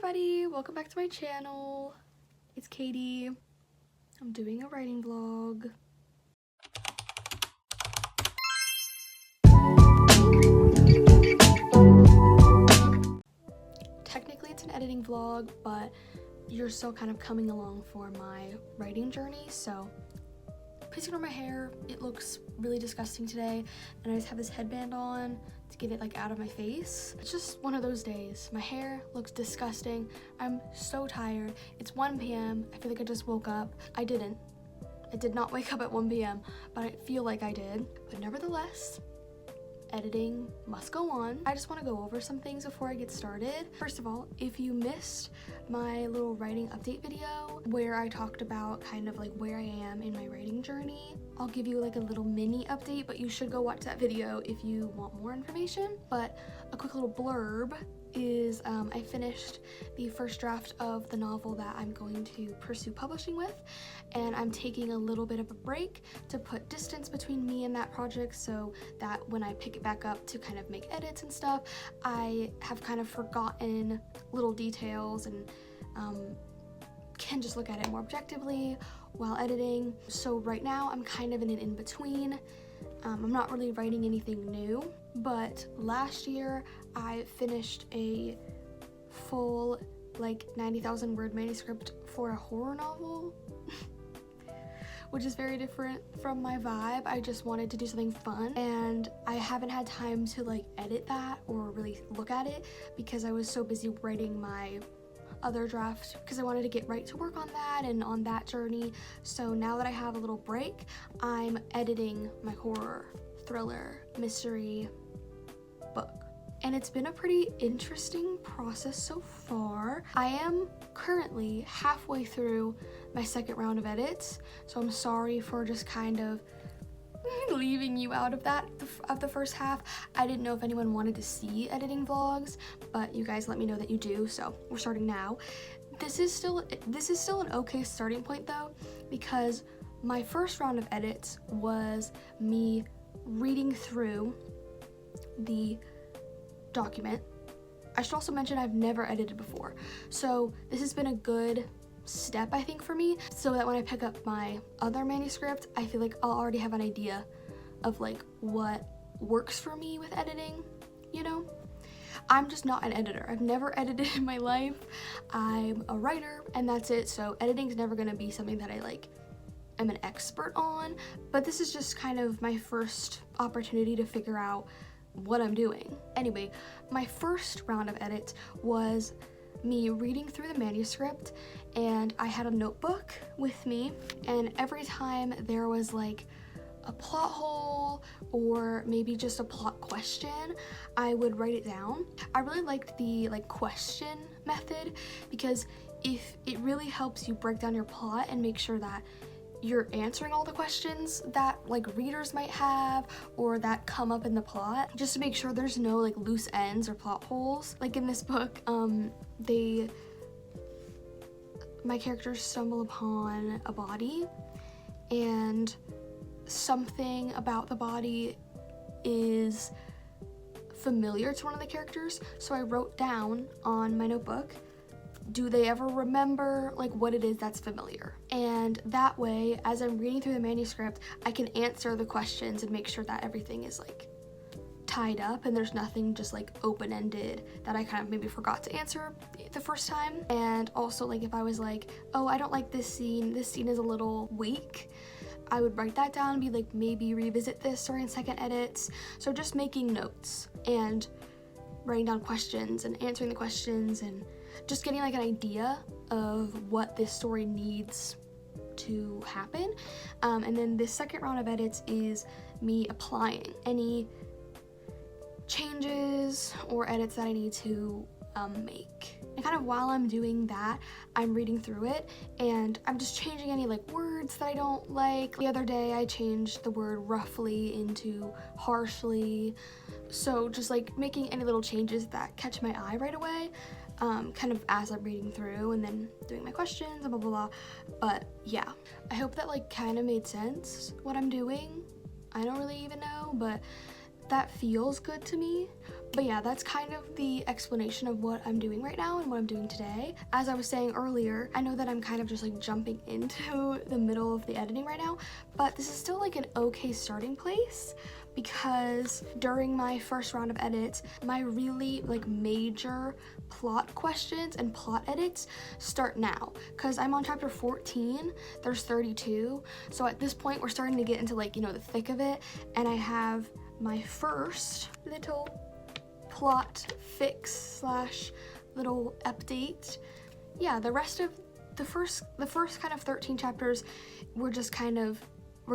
everybody, welcome back to my channel. It's Katie. I'm doing a writing vlog. Technically it's an editing vlog, but you're still kind of coming along for my writing journey, so please ignore my hair. It looks really disgusting today, and I just have this headband on to get it like out of my face. It's just one of those days. My hair looks disgusting. I'm so tired. It's 1 p.m. I feel like I just woke up. I didn't. I did not wake up at 1 p.m., but I feel like I did. But nevertheless, editing must go on. I just want to go over some things before I get started. First of all, if you missed my little writing update video where I talked about kind of like where I am in my writing journey, I'll give you like a little mini update, but you should go watch that video if you want more information. But a quick little blurb is I finished the first draft of the novel that I'm going to pursue publishing with, and I'm taking a little bit of a break to put distance between me and that project so that when I pick it back up to kind of make edits and stuff, I have kind of forgotten little details and can just look at it more objectively while editing. So right now I'm kind of in an in-between. I'm not really writing anything new, but last year I finished a full like 90,000 word manuscript for a horror novel, which is very different from my vibe. I just wanted to do something fun, and I haven't had time to like edit that or really look at it because I was so busy writing my other draft because I wanted to get right to work on that and on that journey. So now that I have a little break, I'm editing my horror, thriller, mystery book. And it's been a pretty interesting process so far. I am currently halfway through my second round of edits, so I'm sorry for just kind of leaving you out of that of the first half. I didn't know if anyone wanted to see editing vlogs, but you guys let me know that you do, so we're starting now. This is still an okay starting point though, because my first round of edits was me reading through the document. I should also mention I've never edited before, so this has been a good step I think for me, so that when I pick up my other manuscript, I feel like I'll already have an idea of like what works for me with editing, you know? I'm just not an editor. I've never edited in my life. I'm a writer and that's it, so editing is never gonna be something that I like am an expert on, but this is just kind of my first opportunity to figure out what I'm doing. Anyway, my first round of edits was me reading through the manuscript, and I had a notebook with me, and every time there was like a plot hole or maybe just a plot question, I would write it down. I really liked the like question method because if it really helps you break down your plot and make sure that you're answering all the questions that like readers might have or that come up in the plot, just to make sure there's no like loose ends or plot holes. Like in this book, my characters stumble upon a body, and something about the body is familiar to one of the characters, so I wrote down on my notebook, do they ever remember like what it is that's familiar? And that way, as I'm reading through the manuscript, I can answer the questions and make sure that everything is like tied up and there's nothing just like open-ended that I kind of maybe forgot to answer the first time. And also like if I was like, oh, I don't like this scene is a little weak, I would write that down and be like, maybe revisit this during second edits. So just making notes and writing down questions and answering the questions and just getting like an idea of what this story needs to happen. And then this second round of edits is me applying any changes or edits that I need to make. And kind of while I'm doing that, I'm reading through it and I'm just changing any like words that I don't like. The other day I changed the word roughly into harshly. So just like making any little changes that catch my eye right away, kind of as I'm reading through and then doing my questions and blah blah blah. But yeah, I hope that like kind of made sense what I'm doing. I don't really even know, but that feels good to me. But yeah, that's kind of the explanation of what I'm doing right now and what I'm doing today. As I was saying earlier, I know that I'm kind of just like jumping into the middle of the editing right now, but this is still like an okay starting place, because during my first round of edits, my really like major plot questions and plot edits start now, because I'm on chapter 14, there's 32, so at this point we're starting to get into like, you know, the thick of it, and I have my first little plot fix slash little update. Yeah, the rest of the first kind of 13 chapters, we're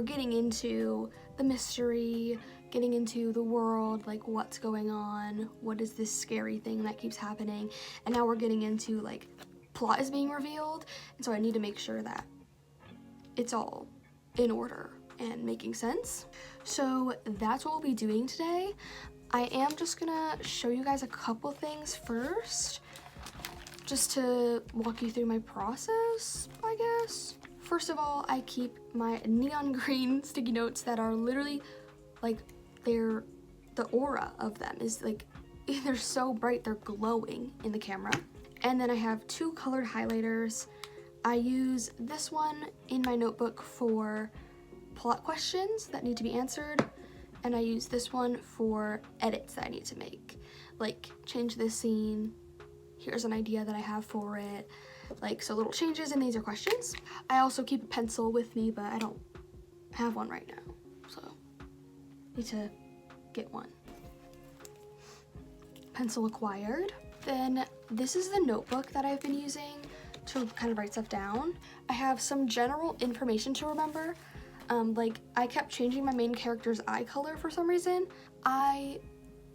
getting into the mystery, getting into the world, like what's going on, what is this scary thing that keeps happening, and now we're getting into like plot is being revealed, and so I need to make sure that it's all in order and making sense. So that's what we'll be doing today. I am just gonna show you guys a couple things first, just to walk you through my process, I guess. First of all, I keep my neon green sticky notes that are literally like, the aura of them is like, they're so bright, they're glowing in the camera. And then I have 2 colored highlighters. I use this one in my notebook for plot questions that need to be answered, and I use this one for edits that I need to make, like change this scene, here's an idea that I have for it, like, so little changes, and these are questions. I also keep a pencil with me, but I don't have one right now, so need to get one. Pencil acquired. Then this is the notebook that I've been using to kind of write stuff down. I have some general information to remember. Like, I kept changing my main character's eye color for some reason. I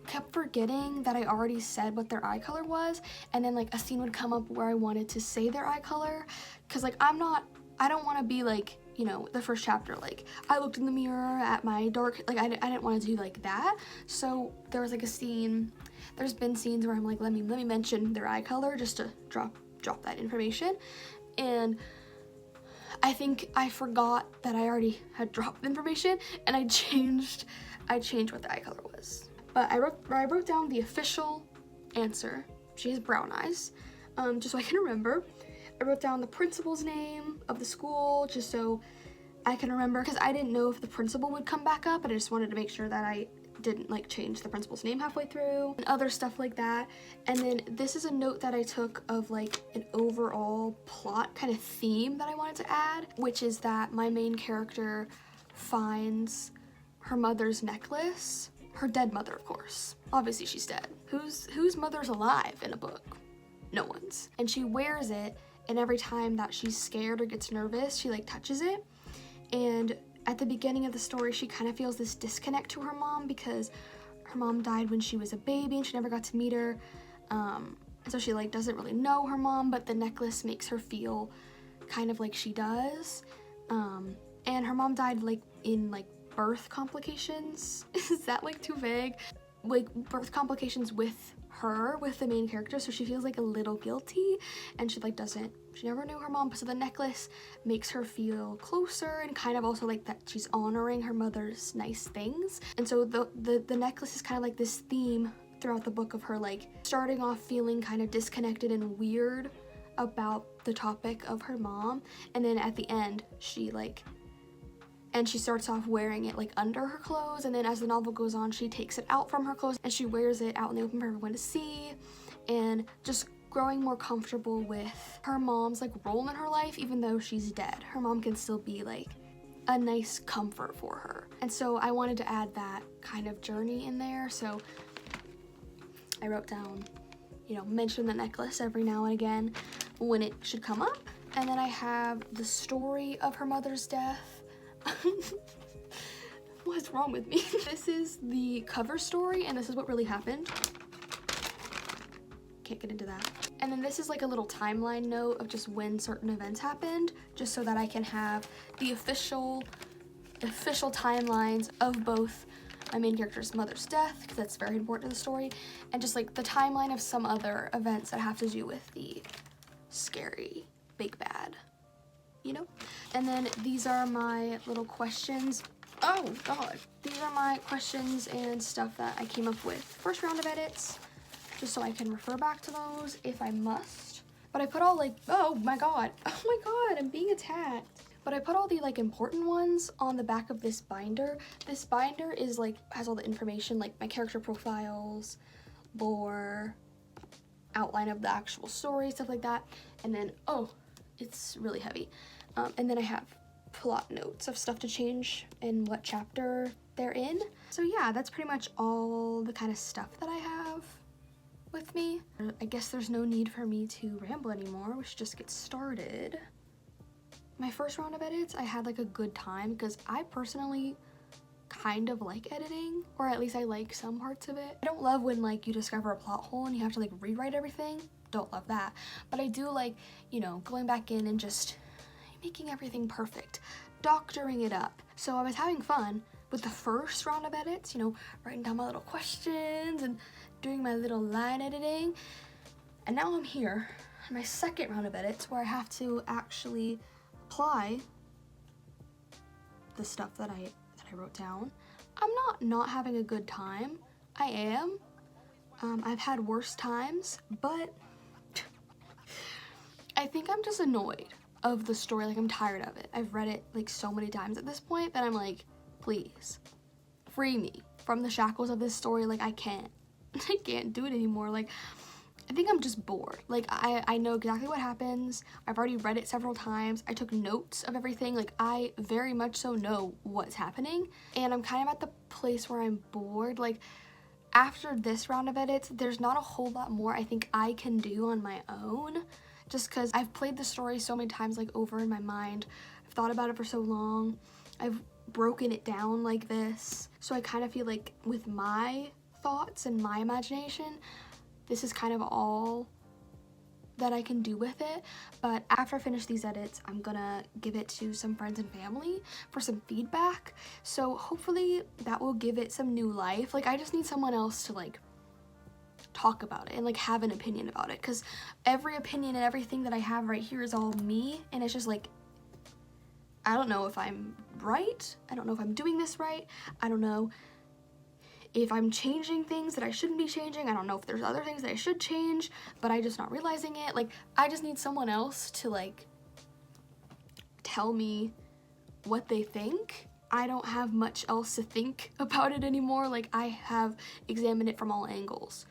kept forgetting that I already said what their eye color was, and then like a scene would come up where I wanted to say their eye color, because like I don't want to be like, you know, the first chapter, like I looked in the mirror at my dark, like I didn't want to do like that. So there was like a scene, there's been scenes where I'm like, let me mention their eye color just to drop that information, and I think I forgot that I already had dropped the information, and I changed what the eye color was. But I wrote down the official answer. She has brown eyes, just so I can remember. I wrote down the principal's name of the school, just so I can remember, because I didn't know if the principal would come back up, and I just wanted to make sure that I didn't like change the principal's name halfway through, and other stuff like that. And then this is a note that I took of like an overall plot kind of theme that I wanted to add, which is that my main character finds her mother's necklace, her dead mother, of course. Obviously she's dead. Whose mother's alive in a book? No one's. And she wears it, and every time that she's scared or gets nervous, she like touches it. And at the beginning of the story, she kind of feels this disconnect to her mom, because her mom died when she was a baby and she never got to meet her. And so she like doesn't really know her mom, but the necklace makes her feel kind of like she does. And her mom died like in like birth complications. Is that like too vague? Like birth complications with the main character, so she feels like a little guilty, and she never knew her mom, so the necklace makes her feel closer, and kind of also like that she's honoring her mother's nice things. And so the necklace is kind of like this theme throughout the book of her like starting off feeling kind of disconnected and weird about the topic of her mom, and then at the end she starts off wearing it like under her clothes, and then as the novel goes on, she takes it out from her clothes and she wears it out in the open for everyone to see, and just growing more comfortable with her mom's like role in her life. Even though she's dead, her mom can still be like a nice comfort for her. And so I wanted to add that kind of journey in there, so I wrote down, you know, mention the necklace every now and again when it should come up. And then I have the story of her mother's death. What's wrong with me? This is the cover story, and this is what really happened. Can't get into that. And then this is like a little timeline note of just when certain events happened, just so that I can have the official timelines of both my main character's mother's death, because that's very important to the story, and just like the timeline of some other events that have to do with the scary big bad, you know? And then these are my little questions. Oh god, these are my questions and stuff that I came up with. First round of edits, just so I can refer back to those if I must. But I put all like, oh my god, I'm being attacked. But I put all the like important ones on the back of this binder. This binder is like, has all the information, like my character profiles, lore, outline of the actual story, stuff like that. And then, oh, it's really heavy. And then I have plot notes of stuff to change and what chapter they're in. So yeah, that's pretty much all the kind of stuff that I have with me. I guess there's no need for me to ramble anymore. We should just get started. My first round of edits, I had like a good time because I personally kind of like editing, or at least I like some parts of it. I don't love when like you discover a plot hole and you have to like rewrite everything. Don't love that. But I do like, you know, going back in and just making everything perfect, doctoring it up. So I was having fun with the first round of edits, you know, writing down my little questions and doing my little line editing. And now I'm here on my second round of edits where I have to actually apply the stuff that I wrote down. I'm not having a good time. I am. I've had worse times, but I think I'm just annoyed of the story. Like, I'm tired of it. I've read it like so many times at this point that I'm like, please free me from the shackles of this story. Like, I can't do it anymore. Like, I think I'm just bored. Like, I know exactly what happens. I've already read it several times. I took notes of everything. Like, I very much so know what's happening. And I'm kind of at the place where I'm bored. Like, after this round of edits, there's not a whole lot more I think I can do on my own. Just because I've played the story so many times, like, over in my mind. I've thought about it for so long. I've broken it down like this. So I kind of feel like with my thoughts and my imagination, this is kind of all that I can do with it. But after I finish these edits, I'm gonna give it to some friends and family for some feedback. So hopefully that will give it some new life. Like, I just need someone else to like talk about it and like have an opinion about it, because every opinion and everything that I have right here is all me, and it's just like, I don't know if I'm right. I don't know if I'm doing this right. I don't know if I'm changing things that I shouldn't be changing. I don't know if there's other things that I should change, but I'm just not realizing it. Like, I just need someone else to like tell me what they think. I don't have much else to think about it anymore. Like, I have examined it from all angles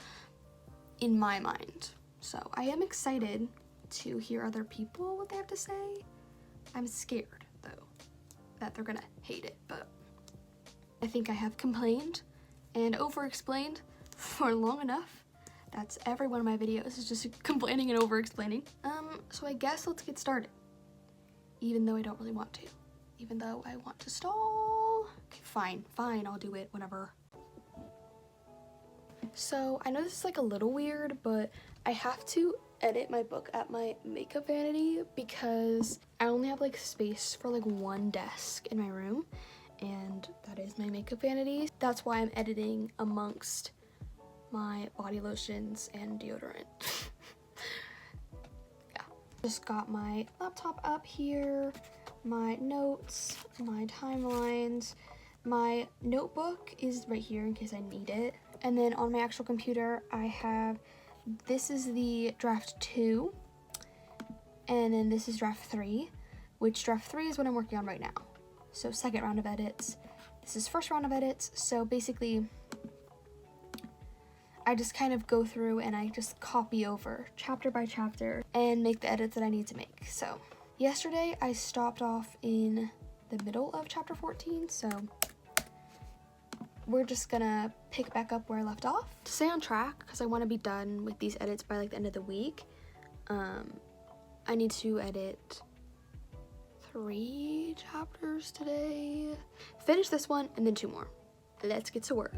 in my mind. So I am excited to hear other people, what they have to say. I'm scared though that they're gonna hate it, but I think I have complained and over-explained for long enough. That's every one of my videos, is just complaining and over-explaining. So I guess let's get started. Even though I don't really want to. Even though I want to stall. Okay, fine, I'll do it, whatever. So I know this is like a little weird, but I have to edit my book at my makeup vanity because I only have like space for like one desk in my room, and that is my makeup vanity. That's why I'm editing amongst my body lotions and deodorant. Yeah. Just got my laptop up here, my notes, my timelines. My notebook is right here in case I need it. And then on my actual computer, I have, this is the draft 2, and then this is draft 3, which draft 3 is what I'm working on right now. So second round of edits. This is first round of edits. So basically, I just kind of go through and I just copy over chapter by chapter and make the edits that I need to make. So yesterday I stopped off in the middle of chapter 14, so we're just gonna pick back up where I left off. To stay on track, because I want to be done with these edits by like the end of the week, I need to edit 3 chapters today. Finish this one and then 2 more. Let's get to work.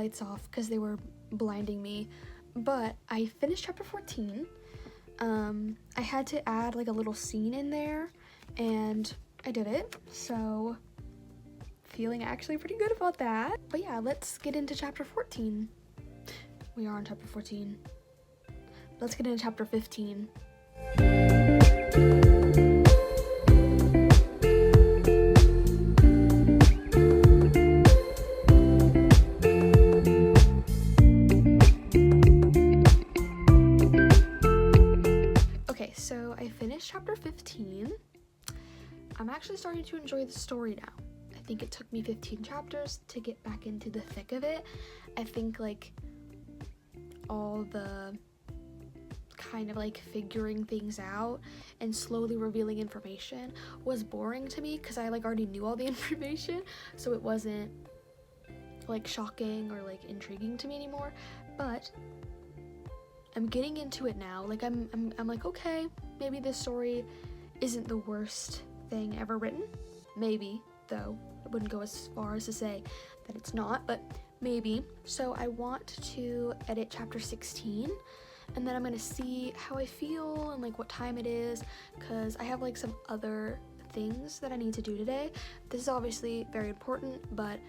lights off because they were blinding me. But I finished chapter 14. I had to add like a little scene in there, and I did it. So feeling actually pretty good about that. But yeah, let's get into chapter 14. We are on chapter 14. Let's get into chapter 15. Okay, so I finished chapter 15. I'm actually starting to enjoy the story now. I think it took me 15 chapters to get back into the thick of it. I think like all the kind of like figuring things out and slowly revealing information was boring to me because I like already knew all the information, so it wasn't like shocking or like intriguing to me anymore. But I'm getting into it now. Like I'm like, okay, maybe this story isn't the worst thing ever written. Maybe, though. I wouldn't go as far as to say that it's not, but maybe. So I want to edit chapter 16, and then I'm gonna see how I feel and like what time it is, because I have like some other things that I need to do today. This is obviously very important, but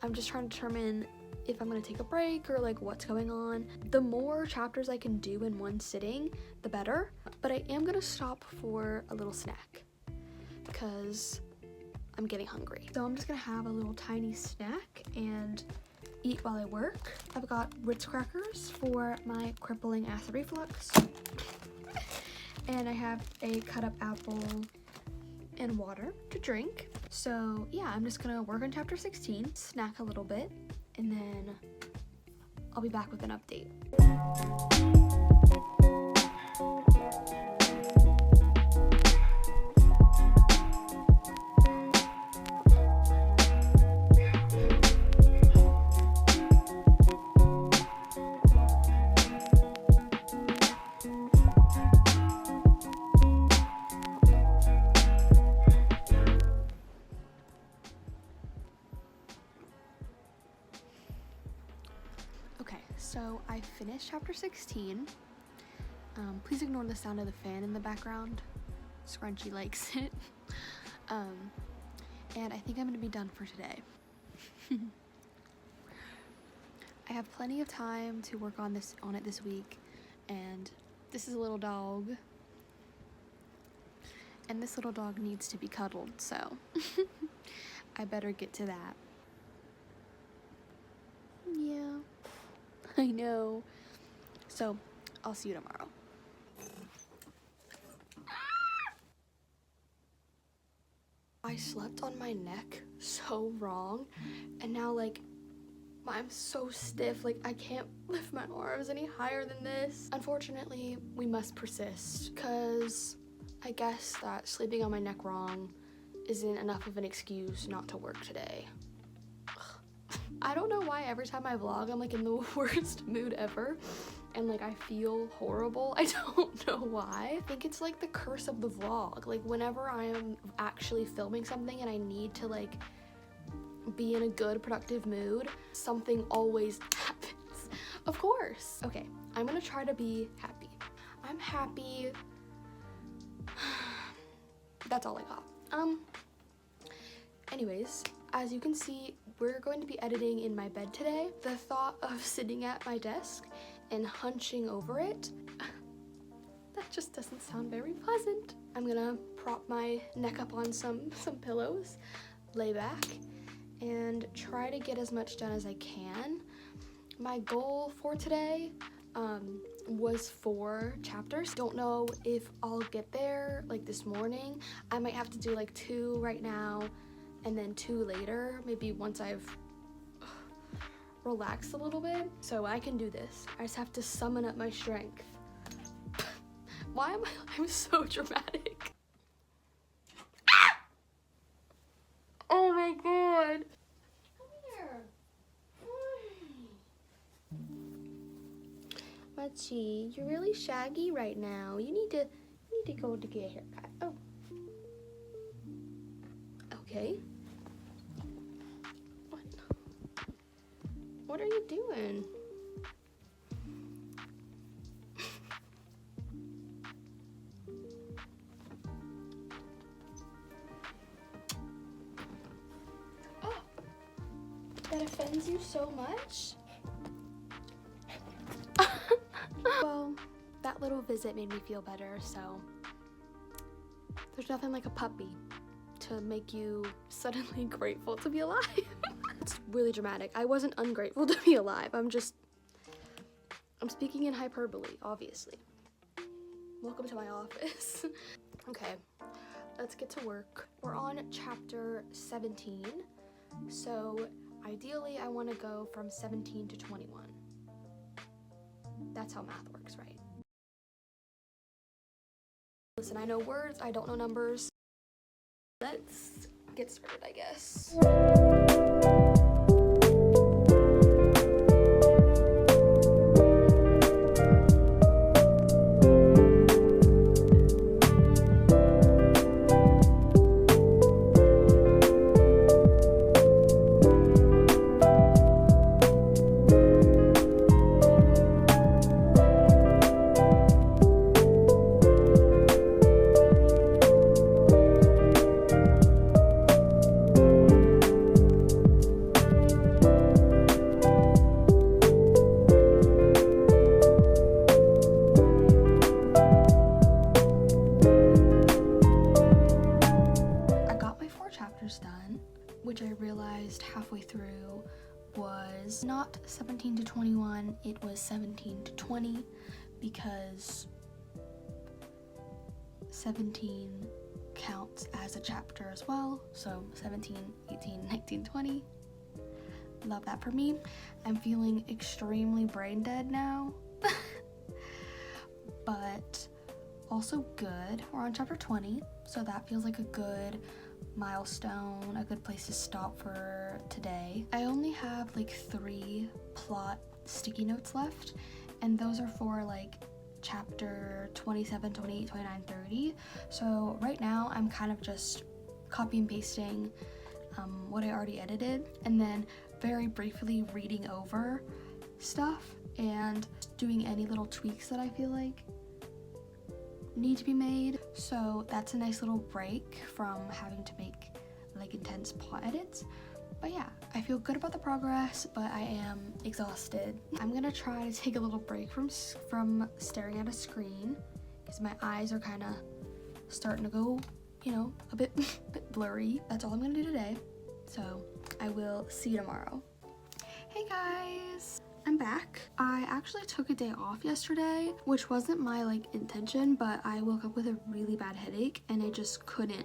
I'm just trying to determine if I'm gonna take a break or like what's going on. The more chapters I can do in one sitting, the better. But I am gonna stop for a little snack because I'm getting hungry. So I'm just gonna have a little tiny snack and eat while I work. I've got Ritz crackers for my crippling acid reflux. And I have a cut up apple and water to drink. So yeah, I'm just gonna work on chapter 16, snack a little bit, and then I'll be back with an update. So I finished chapter 16. Please ignore the sound of the fan in the background. Scrunchy likes it. And I think I'm gonna be done for today. I have plenty of time to work on it this week, and this is a little dog. And this little dog needs to be cuddled, so I better get to that. Yeah. I know. So, I'll see you tomorrow. I slept on my neck so wrong, and now like I'm so stiff, like I can't lift my arms any higher than this. Unfortunately, we must persist, because I guess that sleeping on my neck wrong isn't enough of an excuse not to work today. I don't know why every time I vlog I'm like in the worst mood ever and like I feel horrible. I don't know why. I think it's like the curse of the vlog. Like whenever I am actually filming something and I need to like be in a good productive mood, something always happens. Of course. Okay, I'm gonna try to be happy. I'm happy. That's all I got. Anyways, as you can see, we're going to be editing in my bed today. The thought of sitting at my desk and hunching over it, that just doesn't sound very pleasant. I'm gonna prop my neck up on some pillows, lay back, and try to get as much done as I can. My goal for today was 4 chapters. Don't know if I'll get there like this morning. I might have to do like 2 right now and then 2 later, maybe once I've relaxed a little bit. So I can do this. I just have to summon up my strength. Why am I'm so dramatic? Oh my god. Come here. Machi, you're really shaggy right now. You need to go to get a haircut. Oh. Okay. What? What are you doing? Oh, that offends you so much? Well, that little visit made me feel better, so there's nothing like a puppy to make you suddenly grateful to be alive. It's really dramatic. I wasn't ungrateful to be alive. I'm speaking in hyperbole, obviously. Welcome to my office. Okay, let's get to work. We're on chapter 17. So ideally, I want to go from 17 to 21. That's how math works, right? Listen, I know words, I don't know numbers. Let's get started, I guess. Done, which I realized halfway through was not 17 to 21, it was 17 to 20, because 17 counts as a chapter as well, so 17, 18, 19, 20. Love that for me. I'm feeling extremely brain dead now, but also good. We're on chapter 20, so that feels like a good milestone, a good place to stop for today. I only have like 3 plot sticky notes left, and those are for like chapter 27, 28, 29, 30. So right now I'm kind of just copy and pasting what I already edited, and then very briefly reading over stuff and doing any little tweaks that I feel like need to be made. So that's a nice little break from having to make like intense plot edits. But yeah, I feel good about the progress, but I am exhausted. I'm gonna try to take a little break from staring at a screen, because my eyes are kind of starting to go, you know, a bit blurry. That's all I'm gonna do today, so I will see you tomorrow. Hey guys, I'm back. I actually took a day off yesterday, which wasn't my like intention, but I woke up with a really bad headache and I just couldn't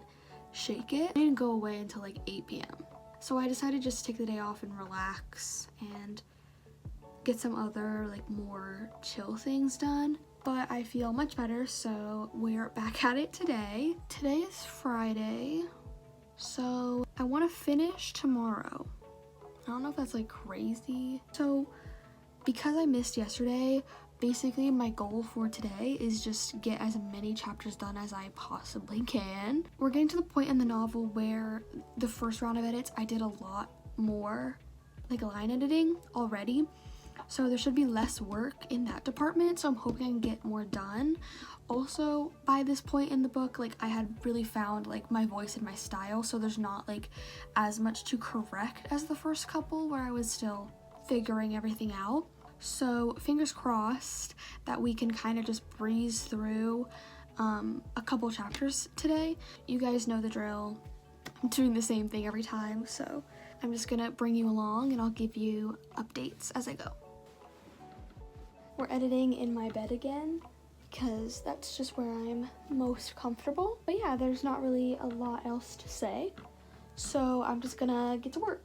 shake it. It didn't go away until like 8 p.m. So I decided just to take the day off and relax and get some other like more chill things done. But I feel much better, so we're back at it today. Today is Friday, so I want to finish tomorrow. I don't know if that's like crazy. So because I missed yesterday, basically my goal for today is just get as many chapters done as I possibly can. We're getting to the point in the novel where the first round of edits, I did a lot more like line editing already. So there should be less work in that department, so I'm hoping I can get more done. Also, by this point in the book, like I had really found like my voice and my style, so there's not like as much to correct as the first couple where I was still figuring everything out. So fingers crossed that we can kind of just breeze through a couple chapters today. You guys know the drill. I'm doing the same thing every time, so I'm just gonna bring you along and I'll give you updates as I go. We're editing in my bed again because that's just where I'm most comfortable. But yeah, there's not really a lot else to say, so I'm just gonna get to work.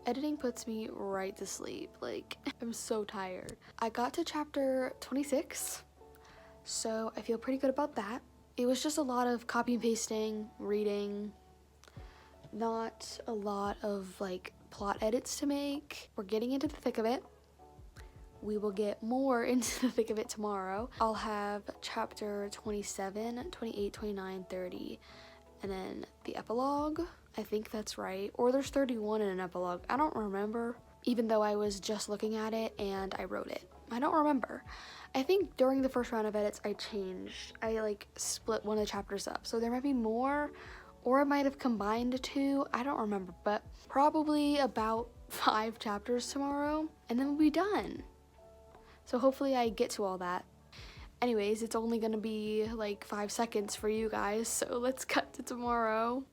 Editing puts me right to sleep. Like, I'm so tired. I got to chapter 26, so I feel pretty good about that. It was just a lot of copy and pasting, reading, not a lot of like plot edits to make. We're getting into the thick of it. We will get more into the thick of it tomorrow. I'll have chapter 27, 28, 29, 30, and then the epilogue. I think that's right. Or there's 31 in an epilogue. I don't remember, even though I was just looking at it and I wrote it. I don't remember. I think during the first round of edits I like split one of the chapters up. So there might be more, or I might have combined two. I don't remember, but probably about 5 chapters tomorrow and then we'll be done. So hopefully I get to all that. Anyways, it's only gonna be like 5 seconds for you guys, so let's cut to tomorrow.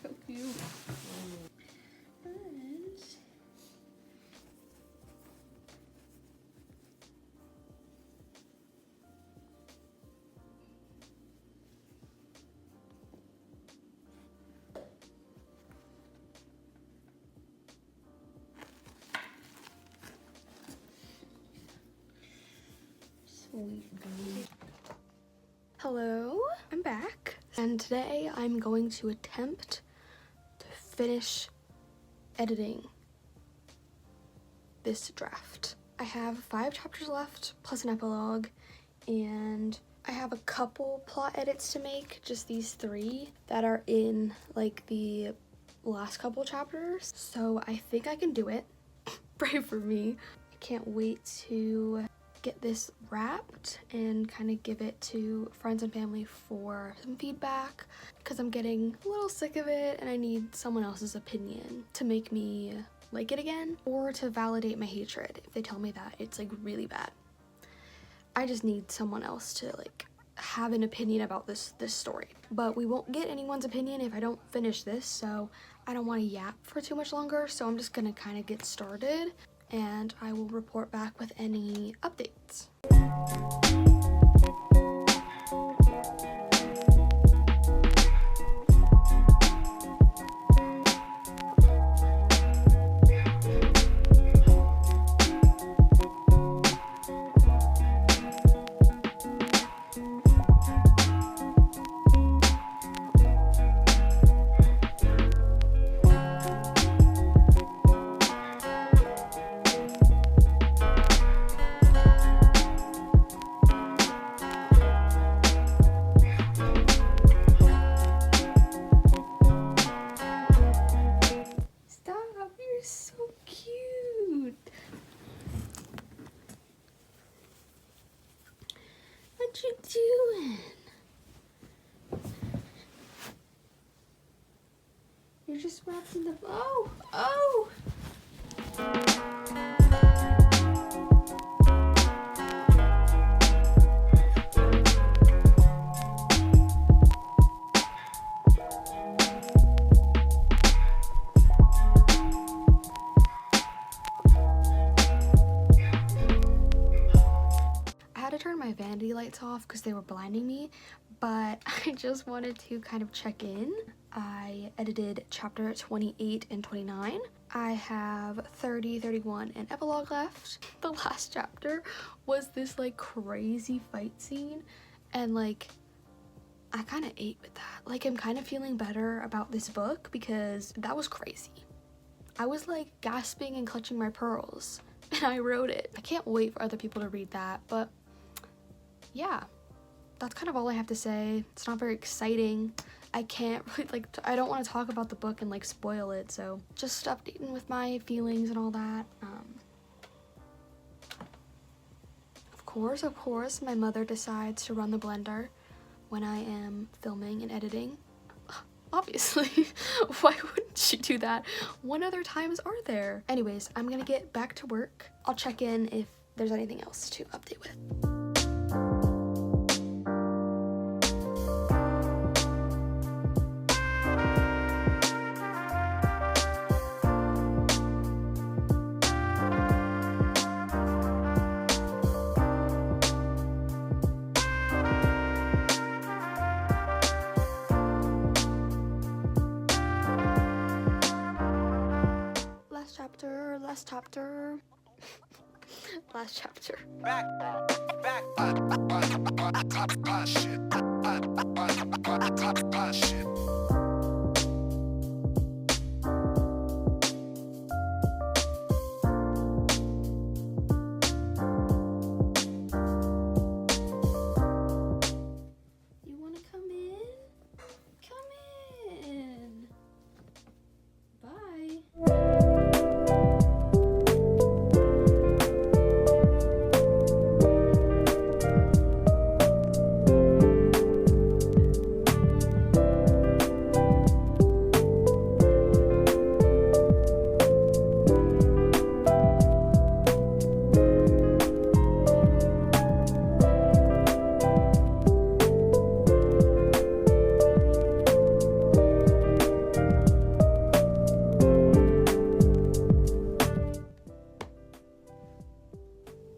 So cute. Hello, I'm back, and today I'm going to attempt to finish editing this draft. I have 5 chapters left plus an epilogue, and I have a couple plot edits to make, just these 3 that are in like the last couple chapters, so I think I can do it. Pray for me. I can't wait to get this wrapped and kind of give it to friends and family for some feedback, because I'm getting a little sick of it and I need someone else's opinion to make me like it again, or to validate my hatred if they tell me that it's like really bad. I just need someone else to like have an opinion about this story, but we won't get anyone's opinion if I don't finish this, so I don't want to yap for too much longer, so I'm just gonna kind of get started and I will report back with any updates. What you doing? You're just wrapped in the... Oh! Oh! My vanity lights off because they were blinding me, but I just wanted to kind of check in. I edited chapter 28 and 29. I have 30, 31, and epilogue left. The last chapter was this like crazy fight scene, and like I kind of ate with that. Like, I'm kind of feeling better about this book because that was crazy. I was like gasping and clutching my pearls, and I wrote it. I can't wait for other people to read that, but yeah, that's kind of all I have to say. It's not very exciting. I can't really like, I don't want to talk about the book and like spoil it, so just updating with my feelings and all that. Of course, my mother decides to run the blender when I am filming and editing. Obviously, why wouldn't she do that? What other times are there? Anyways, I'm gonna get back to work. I'll check in if there's anything else to update with. chapter, last chapter. Last chapter. You wanna come in? Come in. Bye.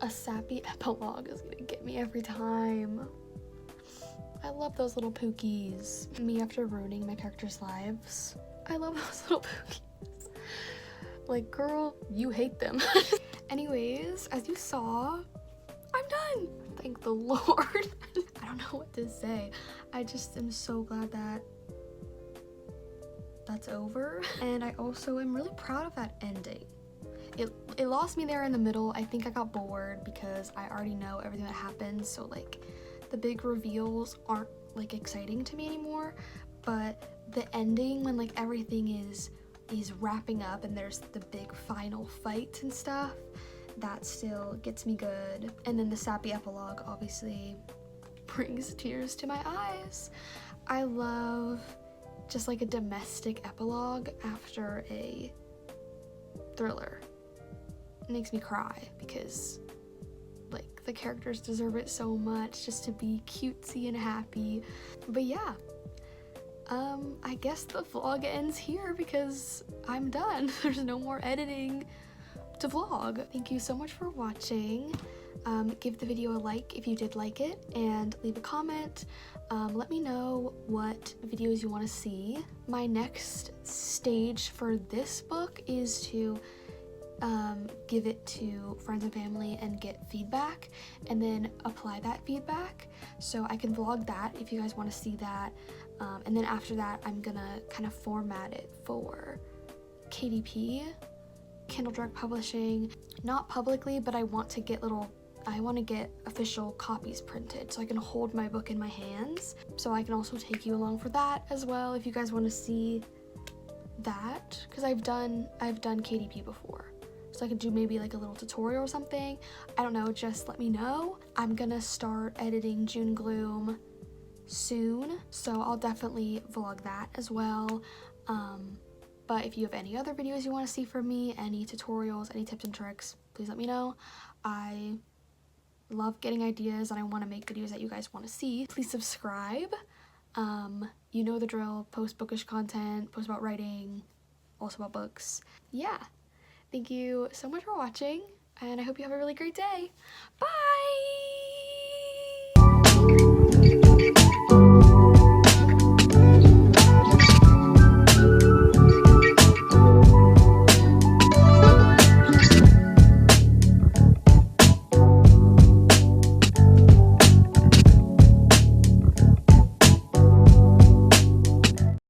A sappy epilogue is gonna get me every time. I love those little pookies. Me after ruining my characters' lives. I love those little pookies. Like, girl, you hate them. Anyways, as you saw, I'm done. Thank the Lord. I don't know what to say. I just am so glad that that's over. And I also am really proud of that ending. It lost me there in the middle. I think I got bored because I already know everything that happens, so like the big reveals aren't like exciting to me anymore. But the ending, when like everything is wrapping up and there's the big final fight and stuff, that still gets me good. And then the sappy epilogue obviously brings tears to my eyes. I love just like a domestic epilogue after a thriller. It makes me cry because like the characters deserve it so much just to be cutesy and happy. But yeah, I guess the vlog ends here because I'm done. There's no more editing to vlog. Thank you so much for watching. Give the video a like if you did like it, and leave a comment. Let me know what videos you want to see. My next stage for this book is to give it to friends and family and get feedback, and then apply that feedback so I can vlog that if you guys want to see that. And then after that, I'm gonna kind of format it for KDP, Kindle Direct Publishing, not publicly, but I want to get official copies printed so I can hold my book in my hands. So I can also take you along for that as well if you guys want to see that, because I've done KDP before. So I could do maybe like a little tutorial or something. I don't know, just let me know. I'm gonna start editing June Gloom soon, so I'll definitely vlog that as well. But if you have any other videos you want to see from me, any tutorials, any tips and tricks, please let me know. I love getting ideas and I want to make videos that you guys want to see. Please subscribe. You know the drill. Post bookish content, post about writing, also about books. Yeah. Thank you so much for watching, and I hope you have a really great day. Bye!